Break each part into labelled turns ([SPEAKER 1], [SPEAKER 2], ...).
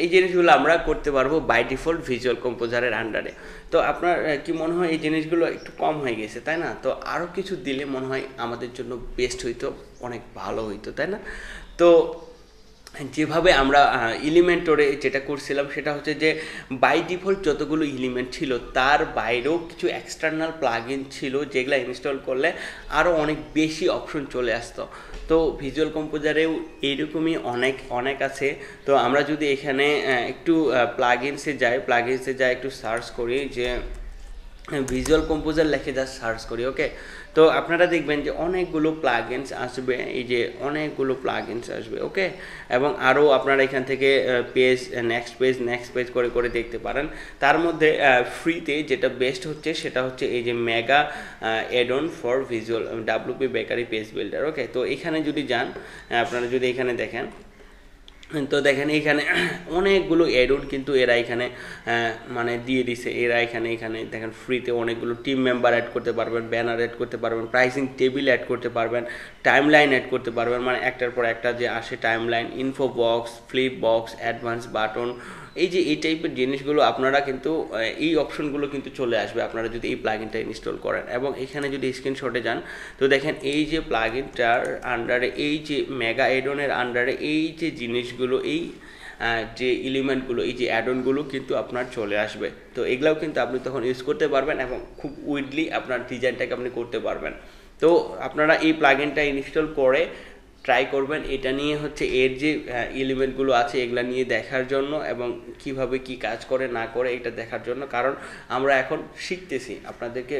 [SPEAKER 1] এই জিনিসগুলো আমরা করতে পারবো বাই ডিফল্ট ভিজুয়াল কম্পোজারের আন্ডারে। তো আপনার কি মনে হয় এই জিনিসগুলো একটু কম হয়ে গেছে, তাই না? তো আরও কিছু দিলে মনে হয় আমাদের জন্য বেস্ট হইতো, অনেক ভালো হইতো, তাই না? তো যেভাবে আমরা এলিমেন্টরে যেটা করছিলাম সেটা হচ্ছে যে বাই ডিফল্ট যতগুলো এলিমেন্ট ছিল তার বাইরেও কিছু এক্সটার্নাল প্লাগইন ছিল যেগুলো ইনস্টল করলে আরও অনেক বেশি অপশন চলে আসতো। তো ভিজুয়াল কম্পোজারেও এইরকমই অনেক আছে। তো আমরা যদি এখানে একটু প্লাগইনসে যাই একটু সার্চ করি যে ভিজুয়াল কম্পোজার লেখে জাস্ট সার্চ করি, ওকে। তো আপনারা দেখবেন যে অনেকগুলো প্লাগইনস আসবে, এই যে অনেকগুলো প্লাগইনস আসবে, ওকে। এবং আরও আপনারা এখান থেকে পেজ নেক্সট পেজ করে দেখতে পারেন। তার মধ্যে ফ্রিতে যেটা বেস্ট হচ্ছে সেটা হচ্ছে এই যে mega add on for visual Wpbakery page builder, okay. তো এখানে যদি যান, আপনারা যদি এখানে দেখেন, তো দেখেন এখানে অনেকগুলো অ্যাড-অন কিন্তু এরা এখানে মানে দিয়ে দিছে। এরা এখানে দেখেন ফ্রিতে অনেকগুলো টিম মেম্বার অ্যাড করতে পারবেন, ব্যানার অ্যাড করতে পারবেন, প্রাইসিং টেবিল অ্যাড করতে পারবেন, টাইমলাইন অ্যাড করতে পারবেন, মানে একটার পর একটা যে আসে timeline, info box, flip box, advance button, এই যে এই টাইপের জিনিসগুলো আপনারা কিন্তু এই অপশনগুলো কিন্তু চলে আসবে আপনারা যদি এই প্লাগইনটা ইনস্টল করেন। এবং এখানে যদি স্ক্রিনশটে যান তো দেখেন এই যে প্লাগইনটার আন্ডারে এই যে মেগা অ্যাড-অনের আন্ডারে এই যে জিনিসগুলো, এই যে এলিমেন্টগুলো, এই যে অ্যাড-অনগুলো কিন্তু আপনার চলে আসবে। তো এগুলাও কিন্তু আপনি তখন ইউজ করতে পারবেন এবং খুব উইডলি আপনার ডিজাইনটাকে আপনি করতে পারবেন। তো আপনারা এই প্লাগইনটা ইনস্টল করে ট্রাই করবেন। এটা নিয়ে হচ্ছে এর যে এলিমেন্টগুলো আছে এগুলা নিয়ে দেখার জন্য এবং কিভাবে কি কাজ করে না করে এটা দেখার জন্য, কারণ আমরা এখন শিখতেছি। আপনাদেরকে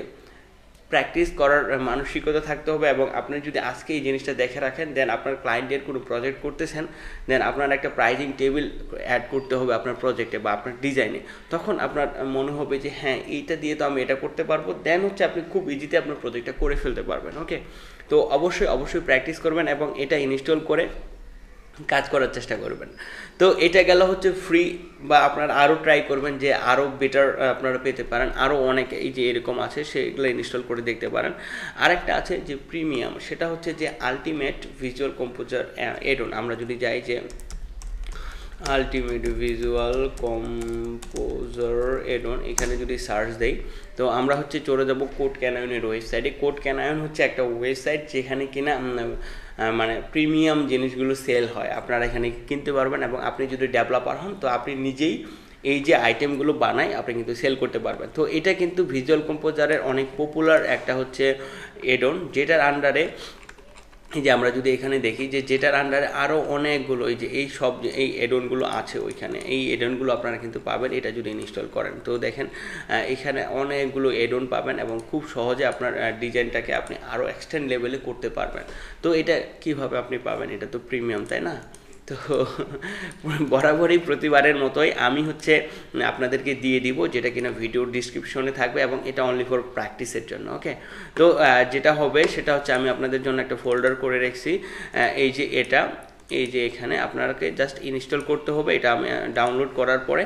[SPEAKER 1] প্র্যাকটিস করার মানসিকতা থাকতে হবে। এবং আপনি যদি আজকে এই জিনিসটা দেখে রাখেন, দেন আপনার ক্লায়েন্টের কোনো প্রজেক্ট করতেছেন, দেন আপনার একটা প্রাইজিং টেবিল অ্যাড করতে হবে আপনার প্রজেক্টে বা আপনার ডিজাইনে। তখন আপনার মনে হবে যে হ্যাঁ এইটা দিয়ে তো আমি এটা করতে পারবো, দেন হচ্ছে আপনি খুব ইজিতে আপনার প্রজেক্টটা করে ফেলতে পারবেন, ওকে। তো অবশ্যই প্র্যাকটিস করবেন এবং এটা ইনস্টল করে কাজ করার চেষ্টা করবেন। তো এটা গেল হচ্ছে ফ্রি, বা আপনারা আরও ট্রাই করবেন যে আরও বেটার আপনারা পেতে পারেন। আরও অনেক এই যে এরকম আছে সেগুলো ইনস্টল করে দেখতে পারেন। আরেকটা আছে যে প্রিমিয়াম, সেটা হচ্ছে যে আলটিমেট ভিজুয়াল কম্পোজার অ্যাড-অন। আমরা যদি যাই যে আলটিমেট ভিজুয়াল কম্পোজার অ্যাড-অন, এখানে যদি সার্চ দেই তো আমরা হচ্ছে চলে যাব কোড ক্যানায়নের ওয়েবসাইটে। কোড ক্যানায়ন হচ্ছে একটা ওয়েবসাইট যেখানে কিনা মানে প্রিমিয়াম জিনিসগুলো সেল হয়, আপনারা এখানে কিনতে পারবেন। এবং আপনি যদি ডেভেলপার হন তো আপনি নিজেই এই যে আইটেমগুলো বানায় আপনি কিন্তু সেল করতে পারবেন। তো এটা কিন্তু ভিজুয়াল কম্পোজারের অনেক পপুলার একটা হচ্ছে অ্যাড-অন, যেটার আন্ডারে এই যে আমরা যদি এখানে দেখি যে যেটার আন্ডারে আরও অনেকগুলো এই যে এই সব এই অ্যাড-অনগুলো আছে ওইখানে, এই অ্যাড-অনগুলো আপনারা কিন্তু পাবেন এটা যদি ইনস্টল করেন। তো দেখেন এখানে অনেকগুলো অ্যাড-অন পাবেন এবং খুব সহজে আপনার ডিজাইনটাকে আপনি আরও এক্সটেন্ড লেভেলে করতে পারবেন। তো এটা কিভাবে আপনি পাবেন? এটা তো প্রিমিয়াম, তাই না? তো বরাবরই প্রতিবারের মতোই আমি হচ্ছে আপনাদেরকে দিয়ে দিব, যেটা কিনা ভিডিওর ডিসক্রিপশনে থাকবে এবং এটা অনলি ফর প্র্যাকটিসের জন্য, ওকে। তো যেটা হবে সেটা হচ্ছে আমি আপনাদের জন্য একটা ফোল্ডার করে রেখেছি। এই যে এটা, এই যে এখানে আপনাকে জাস্ট ইনস্টল করতে হবে। এটা আমি ডাউনলোড করার পরে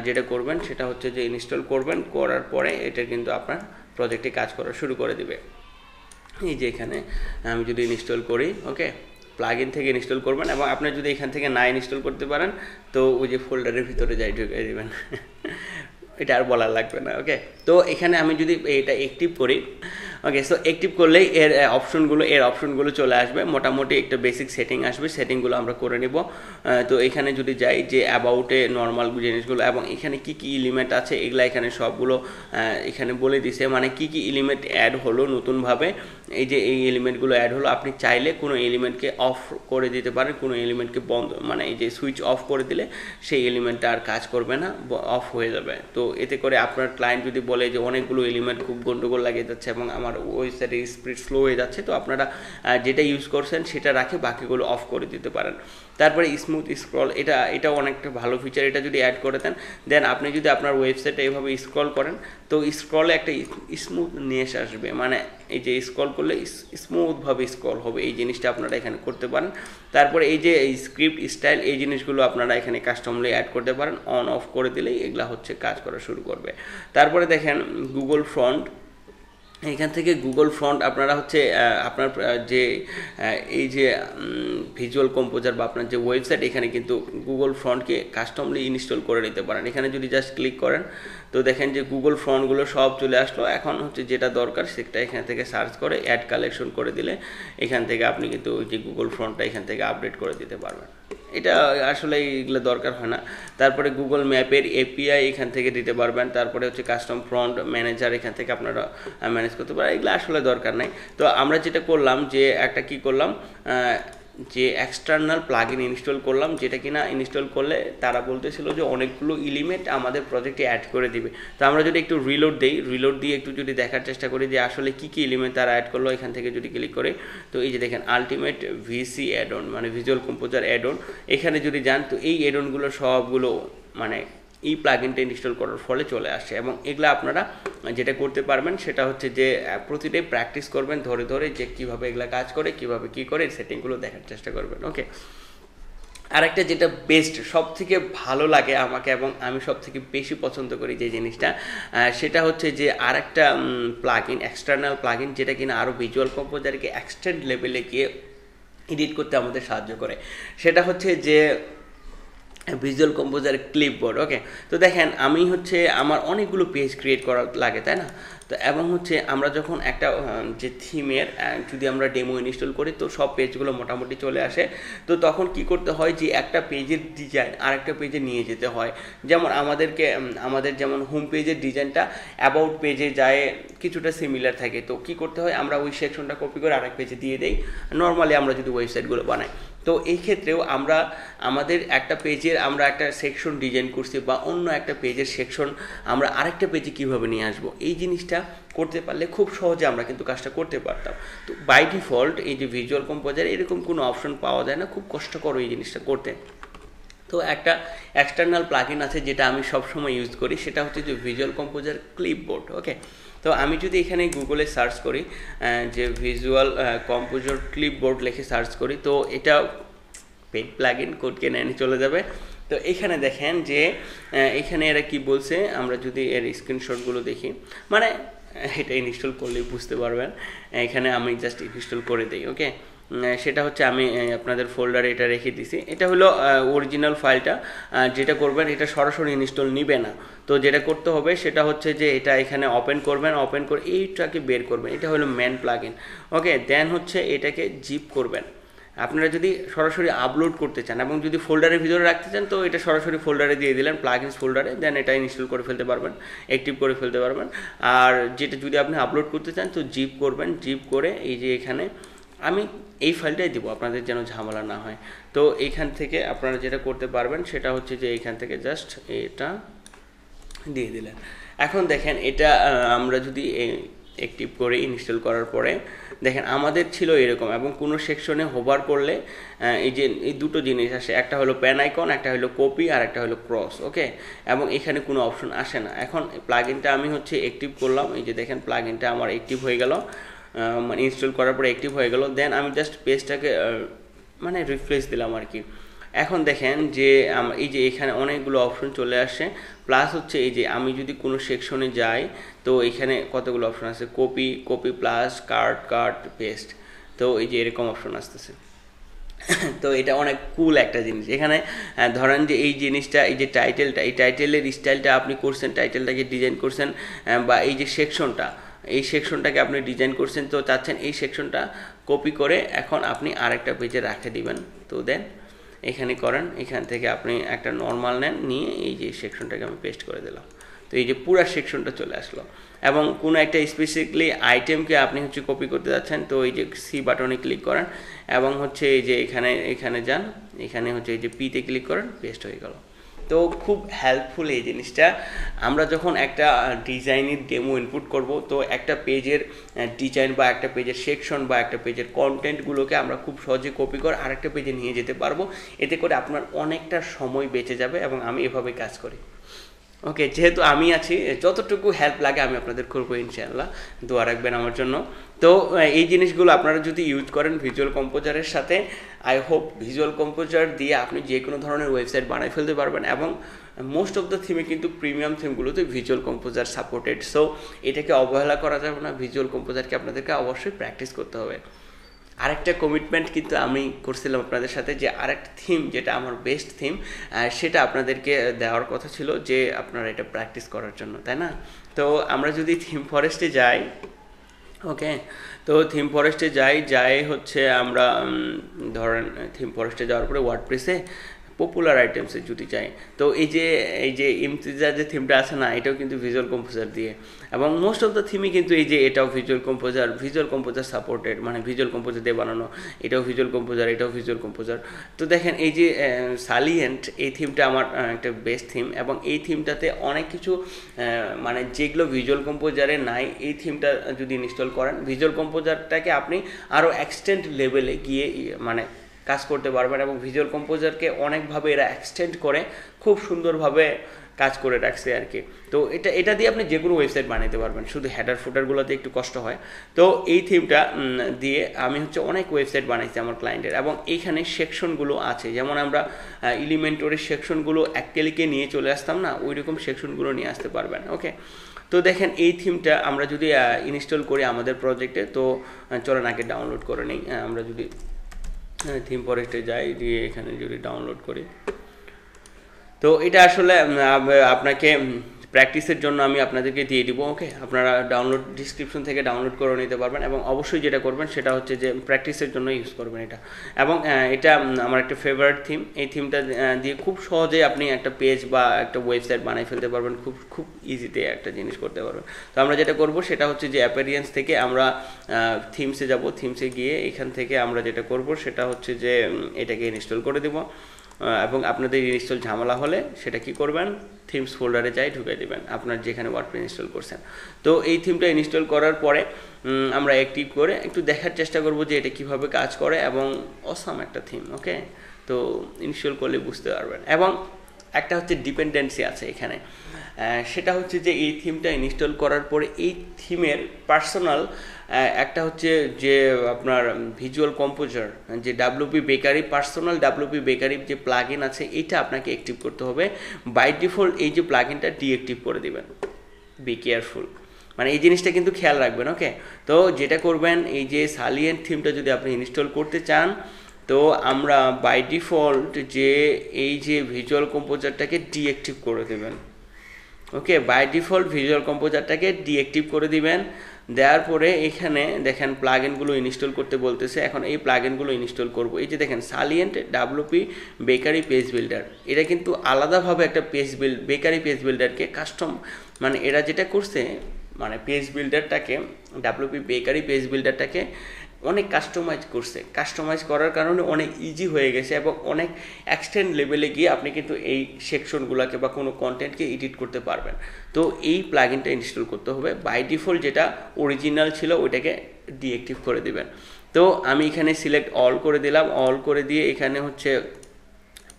[SPEAKER 1] যেটা করবেন সেটা হচ্ছে যে ইনস্টল করবেন, করার পরে এটা কিন্তু আপনার প্রজেক্টে কাজ করা শুরু করে দিবে। এই যে এখানে আমি যদি ইনস্টল করি, ওকে, প্লাগইন থেকে ইনস্টল করবেন এবং আপনি যদি এখান থেকে না ইনস্টল করতে পারেন তো ওই যে ফোল্ডারের ভিতরে যাই ঢুকিয়ে দেবেন, এটা আর বলার লাগবে না, ওকে। তো এখানে আমি যদি এটা অ্যাক্টিভ করি, ওকে, সো অ্যাক্টিভ করলেই এর অপশনগুলো চলে আসবে। মোটামুটি একটা বেসিক সেটিং আসবে, সেটিংগুলো আমরা করে নেব। তো এখানে যদি যাই যে অ্যাবাউটে নর্মাল জিনিসগুলো এবং এখানে কি কি এলিমেন্ট আছে এগুলা এখানে সবগুলো এখানে বলে দিছে, মানে কি কি এলিমেন্ট অ্যাড হলো নতুনভাবে। এই যে এই এলিমেন্টগুলো অ্যাড হলো, আপনি চাইলে কোনো এলিমেন্টকে অফ করে দিতে পারেন, কোনো এলিমেন্টকে বন্ধ, মানে এই যে সুইচ অফ করে দিলে সেই এলিমেন্টটা আর কাজ করবে না, অফ হয়ে যাবে। তো এতে করে আপনার ক্লায়েন্ট যদি বলে যে অনেকগুলো এলিমেন্ট খুব গন্ডগোল লাগিয়ে যাচ্ছে এবং আমার ওয়েবসাইটের স্পিড স্লো হয়ে যাচ্ছে, তো আপনারা যেটা ইউজ করছেন সেটা রাখে বাকিগুলো অফ করে দিতে পারেন। তারপরে স্মুথ স্ক্রল, এটাও অনেকটা ভালো ফিচার, এটা যদি অ্যাড করে দেন আপনি যদি আপনার ওয়েবসাইটে এইভাবে স্ক্রল করেন তো স্ক্রলে একটা স্মুথনেস আসবে, মানে এই যে স্ক্রল করলে স্মুথভাবে স্ক্রল হবে, এই জিনিসটা আপনারা এখানে করতে পারেন। তারপরে এই যে স্ক্রিপ্ট স্টাইল, এই জিনিসগুলো আপনারা এখানে কাস্টমলি অ্যাড করতে পারেন, অন অফ করে দিলেই এগুলা হচ্ছে কাজ করা শুরু করবে। তারপরে দেখেন গুগল ফন্ট, এখান থেকে গুগল ফ্রন্ট আপনারা হচ্ছে আপনার যে এই যে ভিজুয়াল কম্পোজার বা আপনার যে ওয়েবসাইট, এখানে কিন্তু গুগল ফ্রন্টকে কাস্টমলি ইনস্টল করে নিতে পারেন। এখানে যদি জাস্ট ক্লিক করেন তো দেখেন যে গুগল ফ্রন্টগুলো সব চলে আসলো। এখন হচ্ছে যেটা দরকার সেটা এখান থেকে সার্চ করে অ্যাড কালেকশন করে দিলে এখান থেকে আপনি কিন্তু ওই যে গুগল ফ্রন্টটা এখান থেকে আপডেট করে দিতে পারবেন। এটা আসলে এইগুলো দরকার হয় না। তারপরে গুগল ম্যাপের এপিআই এখান থেকে দিতে পারবেন। তারপরে হচ্ছে কাস্টম ফ্রন্ট ম্যানেজার এখান থেকে আপনারা ম্যানেজ করতে পারেন। এগুলো আসলে দরকার নাই। তো আমরা যেটা করলাম যে একটা কি করলাম, যে এক্সটার্নাল প্লাগইন ইনস্টল করলাম, যেটা কিনা ইনস্টল করলে তারা বলতেছিল যে অনেকগুলো এলিমেন্ট আমাদের প্রজেক্টে অ্যাড করে দিবে। তো আমরা যদি একটু রিলোড দিই, রিলোড দিয়ে একটু যদি দেখার চেষ্টা করি যে আসলে কী কী এলিমেন্ট তারা অ্যাড করলো, এখান থেকে যদি ক্লিক করে তো এই যে দেখেন আলটিমেট ভিসি অ্যাড অন মানে ভিজুয়াল কম্পোজার অ্যাড অন, এখানে যদি যান তো এই অ্যাড অনগুলো সবগুলো মানে এই প্লাগইনটা ইনস্টল করার ফলে চলে আসে। এবং এগুলো আপনারা যেটা করতে পারবেন সেটা হচ্ছে যে প্রতিটাই প্র্যাকটিস করবেন ধরে ধরে যে কীভাবে এগুলো কাজ করে, কীভাবে কী করে সেটিংগুলো দেখার চেষ্টা করবেন। ওকে, আরেকটা যেটা বেস্ট সব থেকে ভালো লাগে আমাকে এবং আমি সব থেকে বেশি পছন্দ করি যে জিনিসটা, সেটা হচ্ছে যে আরেকটা প্লাগইন, এক্সটার্নাল প্লাগইন, যেটা কিনা আরও ভিজুয়াল কম্পোজারকে এক্সটেন্ড লেভেলে গিয়ে এডিট করতে আমাদের সাহায্য করে। সেটা হচ্ছে যে ভিজুয়াল কম্পোজার ক্লিপবোর্ড। ওকে, তো দেখেন আমি হচ্ছে আমার অনেকগুলো পেজ ক্রিয়েট করা লাগে, তাই না? তো এবং হচ্ছে আমরা যখন একটা যে থিমের যদি আমরা ডেমো ইনস্টল করি তো সব পেজগুলো মোটামুটি চলে আসে। তো তখন কি করতে হয় যে একটা পেজের ডিজাইন আরেকটা পেজে নিয়ে যেতে হয়। যেমন আমাদের যেমন হোম পেজের ডিজাইনটা অ্যাবাউট পেজে যায় কিছুটা সিমিলার থাকে। তো কি করতে হয়, আমরা ওই সেকশনটা কপি করে আরেক পেজে দিয়ে দেই নর্মালি আমরা যদি ওয়েবসাইটগুলো বানাই। তো এই ক্ষেত্রেও আমরা আমাদের একটা পেজের আমরা একটা সেকশন ডিজাইন করছি বা অন্য একটা পেজের সেকশন আমরা আরেকটা পেজে কীভাবে নিয়ে আসবো, এই জিনিসটা করতে পারলে খুব সহজে আমরা কিন্তু কাজটা করতে পারতাম। তো বাই ডিফল্ট এই যে ভিজুয়াল কম্পোজার এরকম কোনো অপশন পাওয়া যায় না, খুব কষ্টকর এই জিনিসটা করতে। তো একটা এক্সটার্নাল প্লাগইন আছে যেটা আমি সবসময় ইউজ করি, সেটা হচ্ছে যে ভিজুয়াল কম্পোজার ক্লিপবোর্ড। ওকে, তো আমি যদি এখানে গুগলে সার্চ করি যে ভিজুয়াল কম্পোজার ক্লিপবোর্ড লিখে সার্চ করি তো এটা পেড প্লাগইন কোড কিনে এনে চলে যাবে। তো এখানে দেখেন যে এখানে এরা কি বলছে, আমরা যদি এর স্ক্রিনশটগুলো দেখি, মানে এটা ইনস্টল করলেই বুঝতে পারবেন। এখানে আমি জাস্ট ইনস্টল করে দিই। ওকে, সেটা হচ্ছে আমি আপনাদের ফোল্ডারে এটা রেখে দিছি। এটা হলো অরিজিনাল ফাইলটা। যেটা করবেন এটা সরাসরি ইনস্টল নিবে না। তো যেটা করতে হবে সেটা হচ্ছে যে এটা এখানে ওপেন করবেন, ওপেন করে এইটাকে বের করবেন, এটা হলো মেন প্লাগইন। ওকে, দেন হচ্ছে এটাকে জিপ করবেন। আপনারা যদি সরাসরি আপলোড করতে চান এবং যদি ফোল্ডারের ভিতরে রাখতে চান তো এটা সরাসরি ফোল্ডারে দিয়ে দিলেন প্লাগইনস ফোল্ডারে, দেন এটা ইনস্টল করে ফেলতে পারবেন, অ্যাক্টিভ করে ফেলতে পারবেন। আর যেটা যদি আপনি আপলোড করতে চান তো জিপ করবেন, জিপ করে এই যে এখানে আমি এই ফাইলটাই দিব আপনাদের যেন ঝামেলা না হয়। তো এইখান থেকে আপনারা যেটা করতে পারবেন সেটা হচ্ছে যে এইখান থেকে জাস্ট এটা দিয়ে দিলেন। এখন দেখেন এটা আমরা যদি অ্যাক্টিভ করে ইনস্টল করার পরে দেখেন আমাদের ছিল এরকম, এবং কোনো সেকশনে হোভার করলে এই যে এই দুটো জিনিস আসে, একটা হলো প্যান আইকন, একটা হলো কপি আর একটা হলো ক্রস। ওকে, এবং এখানে কোনো অপশন আসে না। এখন প্লাগইনটা আমি হচ্ছে অ্যাক্টিভ করলাম, এই যে দেখেন প্লাগইনটা আমার অ্যাক্টিভ হয়ে গেল, মানে ইনস্টল করার পরে অ্যাক্টিভ হয়ে গেল। দেন আমি জাস্ট পেজটাকে মানে রিফ্রেশ দিলাম আর কি। এখন দেখেন যে এই যে এখানে অনেকগুলো অপশন চলে আসে, প্লাস হচ্ছে এই যে আমি যদি কোনো সেকশনে যাই তো এখানে কতগুলো অপশন আছে, কপি, কপি প্লাস, কাট, পেস্ট। তো এই যে এরকম অপশন আসতেছে। তো এটা অনেক কুল একটা জিনিস। এখানে ধরেন যে এই জিনিসটা, এই যে টাইটেলটা, এই টাইটেলের স্টাইলটা আপনি করছেন, টাইটেলটাকে ডিজাইন করছেন, বা এই যে সেকশনটা, এই সেকশনটাকে আপনি ডিজাইন করছেন, তো চাচ্ছেন এই সেকশনটা কপি করে এখন আপনি আরেকটা পেজে রাখে দিবেন। তো দেন এখানে করেন, এখান থেকে আপনি একটা নর্মাল নেন, নিয়ে এই যে সেকশনটাকে আমি পেস্ট করে দিলাম। তো এই যে পুরো সেকশনটা চলে আসলো। এবং কোনো একটা স্পেসিফিকলি আইটেমকে আপনি হচ্ছে কপি করতে যাচ্ছেন তো এই যে সি বাটনে ক্লিক করেন এবং হচ্ছে এই যে এখানে যান, এখানে হচ্ছে এই যে পিতে ক্লিক করেন, পেস্ট হয়ে গেল। তো খুব হেল্পফুল এই জিনিসটা। আমরা যখন একটা ডিজাইনের ডেমো ইনপুট করব তো একটা পেজের ডিজাইন বা একটা পেজের সেকশন বা একটা পেজের কন্টেন্টগুলোকে আমরা খুব সহজে কপি করে আরেকটা পেজে নিয়ে যেতে পারবো। এতে করে আপনার অনেকটা সময় বেঁচে যাবে এবং আমি এভাবে কাজ করি। ওকে, যেহেতু আমি আছি, যতটুকু হেল্প লাগে আমি আপনাদের করবো ইনশাআল্লাহ, দোয়া রাখবেন আমার জন্য। তো এই জিনিসগুলো আপনারা যদি ইউজ করেন ভিজুয়াল কম্পোজারের সাথে, আই হোপ ভিজুয়াল কম্পোজার দিয়ে আপনি যে কোনো ধরনের ওয়েবসাইট বানাই ফেলতে পারবেন। এবং মোস্ট অফ দ্য থিমে কিন্তু প্রিমিয়াম থিমগুলোতে ভিজুয়াল কম্পোজার সাপোর্টেড, সো এটাকে অবহেলা করা যাবে না। ভিজুয়াল কম্পোজারকে আপনাদেরকে অবশ্যই প্র্যাকটিস করতে হবে। আরেকটা কমিটমেন্ট কিন্তু আমি করছিলাম আপনাদের সাথে, যে আরেকটা থিম যেটা আমার বেস্ট থিম, সেটা আপনাদেরকে দেওয়ার কথা ছিল, যে আপনারা এটা প্র্যাকটিস করার জন্য, তাই না? তো আমরা যদি থিম ফরেস্টে যাই, ওকে, তো থিম ফরেস্টে যাই হচ্ছে আমরা ধরেন থিম ফরেস্টে যাওয়ার পরে ওয়ার্ডপ্রেসে পপুলার আইটেমসে যদি যাই, তো এই যে ইমতিজার যে থিমটা আছে না, এটাও কিন্তু ভিজুয়াল কম্পোজার দিয়ে, এবং মোস্ট অফ দ্য থিমই কিন্তু এই যে এটাও ভিজুয়াল কম্পোজার সাপোর্টেড, মানে ভিজুয়াল কম্পোজার দিয়ে বানানো, এটাও ভিজুয়াল কম্পোজার। তো দেখেন এই যে সালিয়েন্ট, এই থিমটা আমার একটা বেস্ট থিম, এবং এই থিমটাতে অনেক কিছু মানে যেগুলো ভিজুয়াল কম্পোজারে নাই, এই থিমটা যদি ইনস্টল করেন, ভিজুয়াল কম্পোজারটাকে আপনি আরও এক্সটেন্ড লেভেলে গিয়ে মানে কাজ করতে পারবেন। এবং ভিজুয়াল কম্পোজারকে অনেকভাবে এরা এক্সটেন্ড করে খুব সুন্দরভাবে কাজ করে রাখছে আর কি। তো এটা দিয়ে আপনি যে কোনো ওয়েবসাইট বানাতে পারবেন, শুধু হেডার ফুটারগুলোতে একটু কষ্ট হয়। তো এই থিমটা দিয়ে আমি হচ্ছে অনেক ওয়েবসাইট বানাইছি আমার ক্লায়েন্টের, এবং এইখানে সেকশনগুলো আছে, যেমন আমরা এলিমেন্টরের সেকশনগুলো এক ক্লিকে নিয়ে চলে আসতাম না, ওই রকম সেকশনগুলো নিয়ে আসতে পারবেন। ওকে, তো দেখেন এই থিমটা আমরা যদি ইনস্টল করি আমাদের প্রজেক্টে, তো চলেন আগে ডাউনলোড করে নিই। আমরা যদি থিম ফরেস্টে যাই, দিয়ে এখানে যদি ডাউনলোড করি, তো এটা আসলে আপনাকে প্র্যাকটিসের জন্য আমি আপনাদেরকে দিয়ে দিব। ওকে, আপনারা ডিসক্রিপশন থেকে ডাউনলোড করে নিতে পারবেন, এবং অবশ্যই যেটা করবেন সেটা হচ্ছে যে প্র্যাকটিসের জন্য ইউজ করবেন এটা। এবং এটা আমার একটা ফেভারিট থিম, এই থিমটা দিয়ে খুব সহজে আপনি একটা পেজ বা একটা ওয়েবসাইট বানাই ফেলতে পারবেন, খুব ইজিতে একটা জিনিস করতে পারবেন। তো আমরা যেটা করব সেটা হচ্ছে যে অ্যাপিয়ারেন্স থেকে আমরা থিমসে যাব, থিমসে গিয়ে এখান থেকে আমরা যেটা করব সেটা হচ্ছে যে এটাকে ইনস্টল করে দেব। এবং আপনাদের ইনস্টল ঝামেলা হলে সেটা কি করবেন, থিমস ফোল্ডারে যাই ঢুকিয়ে দেবেন আপনার যেখানে ওয়ার্ডপ্রেস ইনস্টল করছেন। তো এই থিমটা ইনস্টল করার পরে আমরা অ্যাক্টিভ করে একটু দেখার চেষ্টা করব যে এটা কিভাবে কাজ করে, এবং অসাম একটা থিম। ওকে, তো ইনস্টল করলে বুঝতে পারবেন। এবং একটা হচ্ছে ডিপেন্ডেন্সি আছে এখানে, সেটা হচ্ছে যে এই থিমটা ইনস্টল করার পরে এই থিমের পার্সোনাল একটা হচ্ছে যে আপনার ভিজুয়াল কম্পোজার, যে WpBakery পার্সোনাল WpBakery যে প্লাগইন আছে, এটা আপনাকে অ্যাক্টিভ করতে হবে। বাই ডিফল্ট এই যে প্লাগইনটা ডিঅ্যাক্টিভ করে দিবেন, বি কেয়ারফুল, মানে এই জিনিসটা কিন্তু খেয়াল রাখবেন। ওকে, তো যেটা করবেন, এই যে সালিয়েন্ট থিমটা যদি আপনি ইনস্টল করতে চান, তো আমরা বাই ডিফল্ট যে এই যে ভিজুয়াল কম্পোজারটাকে ডিঅ্যাক্টিভ করে দেবেন। ওকে, বাই ডিফল্ট ভিজুয়াল কম্পোজারটাকে ডিঅ্যাক্টিভ করে দিবেন। দেওয়ার পরে এখানে দেখেন প্লাগইনগুলো ইনস্টল করতে বলতেছে, এখন এই প্লাগইনগুলো ইনস্টল করব। এই যে দেখেন সালিয়েন্ট WpBakery পেজ বিল্ডার, এটা কিন্তু আলাদাভাবে একটা বেকারি পেজ বিল্ডারকে কাস্টম, মানে এরা যেটা করছে, মানে পেজ বিল্ডারটাকে WpBakery পেজ বিল্ডারটাকে অনেক কাস্টমাইজ করার কারণে অনেক ইজি হয়ে গেছে, এবং অনেক এক্সটেন্ড লেভেলে গিয়ে আপনি কিন্তু এই সেকশনগুলোকে বা কোনো কন্টেন্টকে এডিট করতে পারবেন। তো এই প্লাগইনটা ইনস্টল করতে হবে। বাই ডিফল্ট যেটা অরিজিনাল ছিল ওইটাকে ডিঅ্যাক্টিভ করে দিবেন। তো আমি এখানে সিলেক্ট অল করে দিলাম, অল করে দিয়ে এখানে হচ্ছে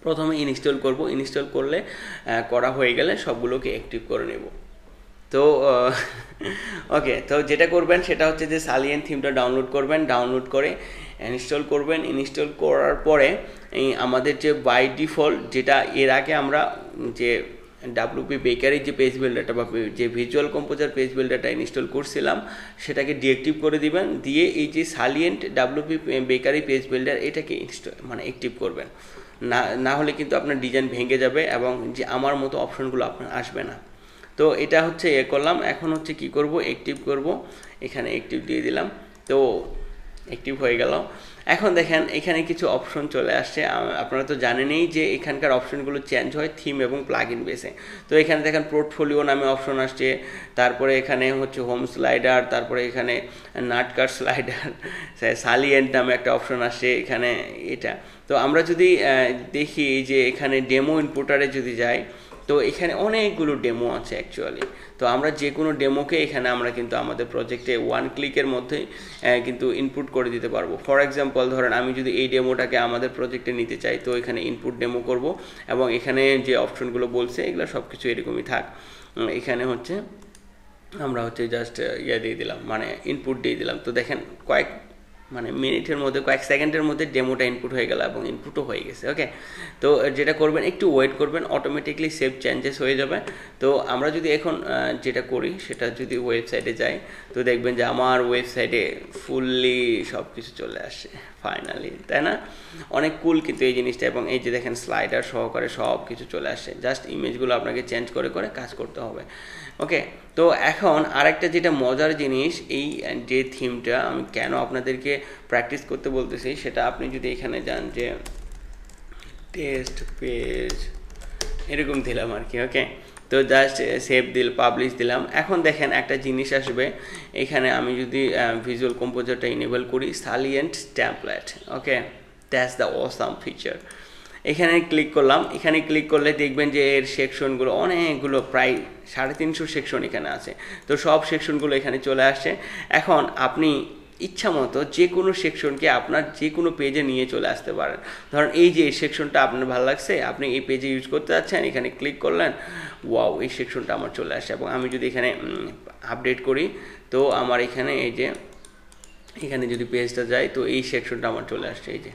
[SPEAKER 1] প্রথমে ইনস্টল করব, ইনস্টল করলে করা হয়ে গেলে সবগুলোকে অ্যাক্টিভ করে নেব। তো ওকে, তো যেটা করবেন সেটা হচ্ছে যে সালিয়েন্ট থিমটা ডাউনলোড করবেন, ডাউনলোড করে ইনস্টল করবেন। ইনস্টল করার পরে আমাদের যে বাই ডিফল্ট যেটা এর আগে আমরা যে WpBakery যে পেজ বিল্ডারটা বা যে ভিজুয়াল কম্পোজার পেজ বিল্ডারটা ইনস্টল করছিলাম সেটাকে ডিঅ্যাক্টিভ করে দিবেন, দিয়ে এই যে সালিয়েন্ট WpBakery পেজ বিল্ডার এটাকে মানে অ্যাক্টিভ করবেন। না হলে কিন্তু আপনার ডিজাইন ভেঙে যাবে, এবং যে আমার মতো অপশনগুলো আপনার আসবে না। তো এটা হচ্ছে করলাম। এখন হচ্ছে কি করব, অ্যাক্টিভ করব, এখানে অ্যাক্টিভ দিয়ে দিলাম, তো অ্যাক্টিভ হয়ে গেল। এখন দেখেন এখানে কিছু অপশন চলে আসছে, আপনারা তো জানেনই যে এখানকার অপশনগুলো চেঞ্জ হয় থিম এবং প্লাগইন বেসে। তো এখানে দেখেন পোর্টফোলিও নামে অপশন আসছে, তারপরে এখানে হচ্ছে হোম স্লাইডার, তারপরে এখানে নাটকার স্লাইডার, সালিয়েন্ট নামে একটা অপশন আসছে এখানে এটা। তো আমরা যদি দেখি যে এখানে ডেমো ইনপুটারে যদি যাই, তো এখানে অনেকগুলো ডেমো আছে অ্যাকচুয়ালি। তো আমরা যে কোনো ডেমোকে এখানে আমরা কিন্তু আমাদের প্রজেক্টে ওয়ান ক্লিকের মধ্যেই কিন্তু ইনপুট করে দিতে পারবো। ফর এক্সাম্পল ধরেন আমি যদি এই ডেমোটাকে আমাদের প্রজেক্টে নিতে চাই, তো এখানে ইনপুট ডেমো করব এবং এখানে যে অপশনগুলো বলছে এগুলো সব কিছু এরকমই থাক। এখানে হচ্ছে আমরা হচ্ছে জাস্ট দিয়ে দিলাম, মানে ইনপুট দিয়ে দিলাম। তো দেখেন কয়েক মিনিটের মধ্যে, কয়েক সেকেন্ডের মধ্যে ডেমোটা ইনপুট হয়ে গেল এবং ইনপুটও হয়ে গেছে। ওকে, তো যেটা করবেন একটু ওয়েট করবেন, অটোমেটিকলি সেভ চেঞ্জেস হয়ে যাবে। তো আমরা যদি এখন যেটা করি সেটা যদি ওয়েবসাইটে যাই, তো দেখবেন যে আমার ওয়েবসাইটে ফুললি সব কিছু চলে আসে ফাইনালি, তাই না? অনেক কুল কিন্তু এই জিনিসটা। এবং এই যে দেখেন স্লাইডার সহকারে সব কিছু চলে আসে, জাস্ট ইমেজগুলো আপনাকে চেঞ্জ করে করে কাজ করতে হবে। ওকে, তো এখন আরেকটা যেটা মজার জিনিস, এই যে থিমটা আমি কেন আপনাদেরকে প্র্যাকটিস করতে বলতেছি, সেটা আপনি যদি এখানে যান যে টেস্ট পেজ এরকম দিলাম আর কি। ওকে, তো জাস্ট সেভ পাবলিশ দিলাম। এখন দেখেন একটা জিনিস আসবে এখানে, আমি যদি ভিজুয়াল কম্পোজারটা ইনেবল করি, salient template. Okay, that's the awesome feature. এখানে ক্লিক করলাম, এখানে ক্লিক করলে দেখবেন যে এর সেকশনগুলো অনেকগুলো, প্রায় 350 সেকশন এখানে আছে। তো সব সেকশনগুলো এখানে চলে আসছে। এখন আপনি ইচ্ছা মতো যে কোনো সেকশনকে আপনার যে কোনো পেজে নিয়ে চলে আসতে পারেন। ধরেন এই যে এই সেকশনটা আপনার ভালো লাগছে, আপনি এই পেজে ইউজ করতে যাচ্ছেন, এখানে ক্লিক করলেন, ওয়াও এই সেকশনটা আমার চলে আসে। এবং আমি যদি এখানে আপডেট করি, তো আমার এখানে এই যে এখানে যদি পেজটা যাই, তো এই সেকশনটা আমার চলে আসছে এই যে।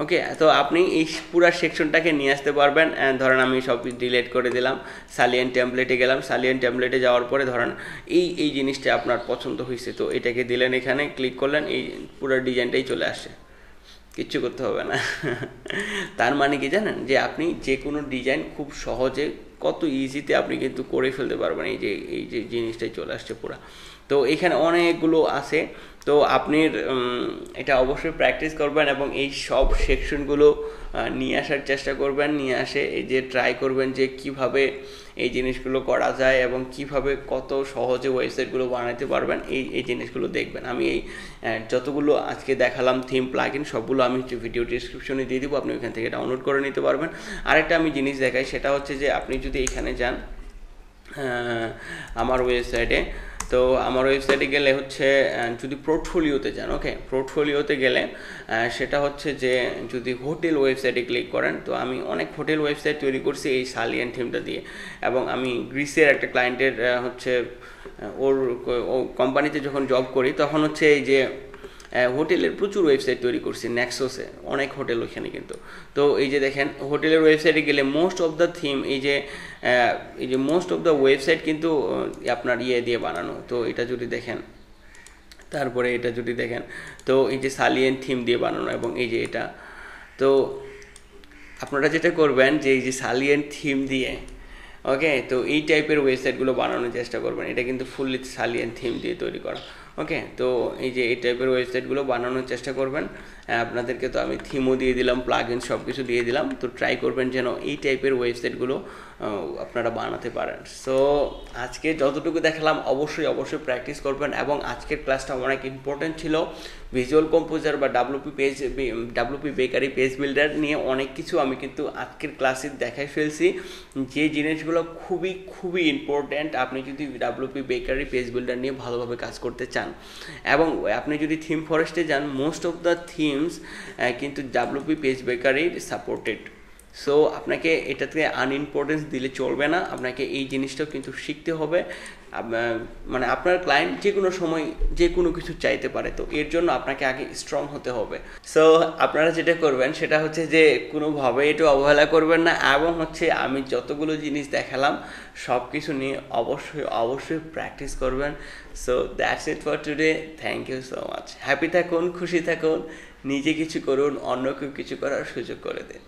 [SPEAKER 1] ওকে, তো আপনি এই পুরো সেকশনটাকে নিয়ে আসতে পারবেন। ধরেন আমি সব ডিলিট করে দিলাম, সালিয়েন্ট টেমপ্লেটে গেলাম, সালিয়েন্ট টেমপ্লেটে যাওয়ার পরে ধরেন এই জিনিসটা আপনার পছন্দ হয়েছে, তো এটাকে দিলেন, এখানে ক্লিক করলেন, এই পুরো ডিজাইনটাই চলে আসে, কিচ্ছু করতে হবে না। তার মানে কি জানেন, যে আপনি যে কোনো ডিজাইন খুব সহজে, কত ইজিতে আপনি কিন্তু করে ফেলতে পারবেন। এই যে জিনিসটাই চলে আসছে পুরা। তো এখানে অনেকগুলো আছে। তো আপনি এটা অবশ্যই প্র্যাকটিস করবেন এবং এই সব সেকশনগুলো নিয়ে আসার চেষ্টা করবেন, নিয়ে আসে এই যে ট্রাই করবেন যে কিভাবে এই জিনিসগুলো করা যায় এবং কিভাবে কত সহজে ওয়েবসাইটগুলো বানাতে পারবেন, এই জিনিসগুলো দেখবেন। আমি এই যতগুলো আজকে দেখালাম থিম প্লাগইন, সবগুলো আমি ভিডিও ডিসক্রিপশনে দিয়ে দিব, আপনি ওইখান থেকে ডাউনলোড করে নিতে পারবেন। আরেকটা আমি জিনিস দেখাই, সেটা হচ্ছে যে আপনি যদি এখানে যান আমার ওয়েবসাইটে, তো আমার ওয়েবসাইটে গেলে হচ্ছে যদি পোর্টফোলিওতে যান, ওকে, পোর্টফোলিওতে গেলে সেটা হচ্ছে যে যদি হোটেল ওয়েবসাইটে ক্লিক করেন, তো আমি অনেক হোটেল ওয়েবসাইট তৈরি করছি এই সালিয়েন্ট থিমটা দিয়ে। এবং আমি গ্রিসের একটা ক্লায়েন্টের হচ্ছে ওর কোম্পানিতে যখন জব করি, তখন হচ্ছে এই যে হোটেলের প্রচুর ওয়েবসাইট তৈরি করছি, নেক্সোসে অনেক হোটেল ওইখানে কিন্তু। তো এই যে দেখেন হোটেলের ওয়েবসাইটে গেলে মোস্ট অফ দ্য থিম, এই যে মোস্ট অফ দ্য ওয়েবসাইট কিন্তু আপনার দিয়ে বানানো। তো এটা যদি দেখেন, তারপরে এটা যদি দেখেন, তো এই যে সালিয়েন্ট থিম দিয়ে বানানো, এবং এই যে এটা। তো আপনারা যেটা করবেন যে এই যে সালিয়েন্ট থিম দিয়ে, ওকে, তো এই টাইপের ওয়েবসাইটগুলো বানানোর চেষ্টা করবেন। এটা কিন্তু ফুললি সালিয়েন্ট থিম দিয়ে তৈরি করা। ওকে, তো এই যে এই টাইপের ওয়েবসাইটগুলো বানানোর চেষ্টা করবেন। আপনাদেরকে তো আমি থিমও দিয়ে দিলাম, প্লাগইন সব কিছু দিয়ে দিলাম। তো ট্রাই করবেন যেন এই টাইপের ওয়েবসাইটগুলো আপনারা বানাতে পারেন। সো আজকে যতটুকু দেখালাম অবশ্যই প্র্যাকটিস করবেন। এবং আজকের ক্লাসটা অনেক ইম্পর্টেন্ট ছিল। ভিজুয়াল কম্পোজার বা ডাব্লুপি বেকারি পেজ বিল্ডার নিয়ে অনেক কিছু আমি কিন্তু আজকের ক্লাসে দেখাই ফেলছি, যে জিনিসগুলো খুবই ইম্পর্ট্যান্ট আপনি যদি ডাব্লুপি বেকারি পেজ বিল্ডার নিয়ে ভালোভাবে কাজ করতে চান। এবং আপনি যদি থিম ফরেস্টে যান, মোস্ট অফ দ্য থিমস কিন্তু ডাব্লুপি পেজ বেকারির সাপোর্টেড। সো আপনাকে এটাতে আনইম্পর্টেন্স দিলে চলবে না, আপনাকে এই জিনিসটাও কিন্তু শিখতে হবে। মানে আপনার ক্লায়েন্ট যে কোনো সময় যে কোনো কিছু চাইতে পারে, তো এর জন্য আপনাকে আগে স্ট্রং হতে হবে। সো আপনারা যেটা করবেন সেটা হচ্ছে যে কোনোভাবে এটা অবহেলা করবেন না, এবং হচ্ছে আমি যতগুলো জিনিস দেখালাম সব কিছু নিয়ে অবশ্যই প্র্যাকটিস করবেন। So that's it for today. Thank you so much. Happy থাকুন, খুশি থাকুন, নিজে কিছু করুন, অন্যকেও কিছু করার সুযোগ করে দিন।